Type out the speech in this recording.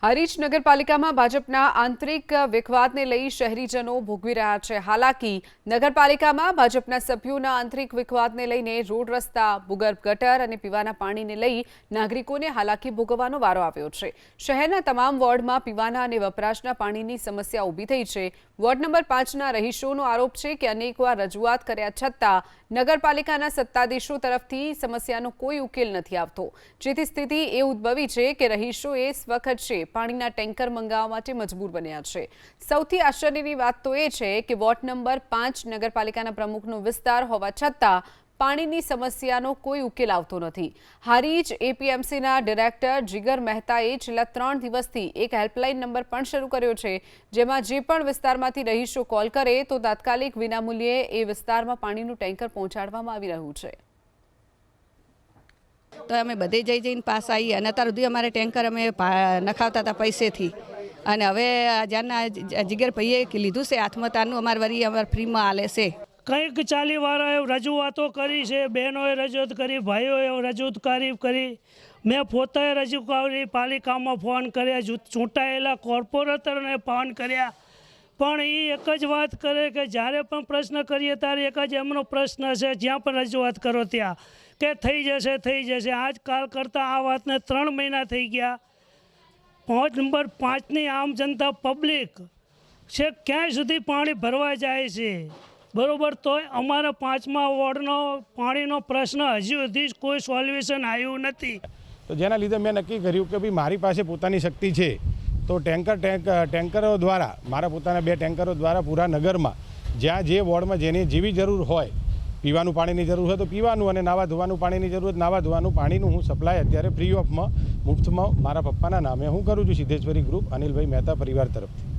હરીજ નગરપાલિકામાં ભાજપના આંતરિક વિખવાદને લઈ શહેરીજનો ભોગવી રહ્યા છે હાલાકી। નગરપાલિકામાં ભાજપના સભ્યોના આંતરિક વિખવાદને લઈને રોડ રસ્તા, ભૂગર્ભ ગટર અને પીવાના પાણીને લઈ નાગરિકોને હાલાકી ભોગવવાનો વારો આવ્યો છે। શહેરના તમામ વોર્ડમાં પીવાના અને વપરાશના પાણીની સમસ્યા ઊભી થઈ છે। વોર્ડ નંબર 5ના રહીશોનો આરોપ છે કે અનેકવાર રજૂઆત કર્યા છતાં નગરપાલિકાના સત્તાધીશો તરફથી સમસ્યાનો કોઈ ઉકેલ નથી આવતો, જેથી સ્થિતિ એ ઉદ્ભવી છે કે રહીશોએ સ્વખર્ચે પાણીના ટેન્કર મંગાવવા માટે મજબૂર બન્યા છે। સૌથી આશ્ચર્યની વાત તો એ છે કે વોર્ડ નંબર 5 નગરપાલિકાના પ્રમુખનો વિસ્તાર હોવા છતાં પાણીની સમસ્યાનો કોઈ ઉકેલ આવતો નથી। હારીજ એપીએમસીના ડિરેક્ટર જીગર મહેતાએ છેલ્લા 3 દિવસથી એક હેલ્પલાઇન નંબર પણ શરૂ કર્યો છે, જેમાં જે પણ વિસ્તારમાંથી રહીશો કોલ કરે તો તાત્કાલિક વિનામૂલ્યે એ વિસ્તારમાં પાણીનું ટેન્કર પહોંચાડવામાં આવી રહ્યું છે। તો અમે બધે જઈને પાસ આવી અને અત્યાર સુધી અમારે ટેન્કર અમે નખાવતા હતા પૈસેથી, અને હવે જ્યારના જીગરભાઈએ લીધું છે હાથમાં તારનું અમારે વરી અમારે ફ્રીમાં આલે છે। કંઈક 40 વાળાએ રજૂઆતો કરી છે, બહેનોએ રજૂઆત કરી, ભાઈઓએ રજૂઆત કરી, મેં પોતાએ રજૂ કરી, પાલિકામાં ફોન કર્યા, ચૂંટાયેલા કોર્પોરેટરને ફોન કર્યા, પણ એ એક જ વાત કરે કે જ્યારે પણ પ્રશ્ન કરીએ ત્યારે એક જ એમનો પ્રશ્ન છે, જ્યાં પણ રજૂઆત કરો ત્યાં કે થઈ જશે। આજકાલ કરતાં આ વાતને 3 મહિના થઈ ગયા। વોર્ડ નંબર 5ની આમ જનતા પબ્લિક છે ક્યાંય સુધી પાણી ભરવા જાય છે, બરોબર, તોય અમારા 5મા વોર્ડનો પાણીનો પ્રશ્ન હજી સુધી કોઈ સોલ્યુશન આવ્યું નથી। તો જેના લીધે મેં નક્કી કર્યું કે ભાઈ મારી પાસે પોતાની શક્તિ છે, તો ટેન્કરો દ્વારા મારા પોતાના 2 ટેન્કરો દ્વારા પૂરા નગરમાં જ્યાં જે વોર્ડમાં જેની જેવી જરૂર હોય, પીવાનું પાણીની જરૂર હોય તો પીવાનું, અને નાવા ધોવાનું પાણીની જરૂર હોય નાવા ધોવાનું પાણીનું હું સપ્લાય અત્યારે ફ્રી ઓફમાં મુફ્તમાં મારા પપ્પાના નામે હું કરું છું, સિદ્ધેશ્વરી ગ્રુપ અનિલભાઈ મહેતા પરિવાર તરફથી।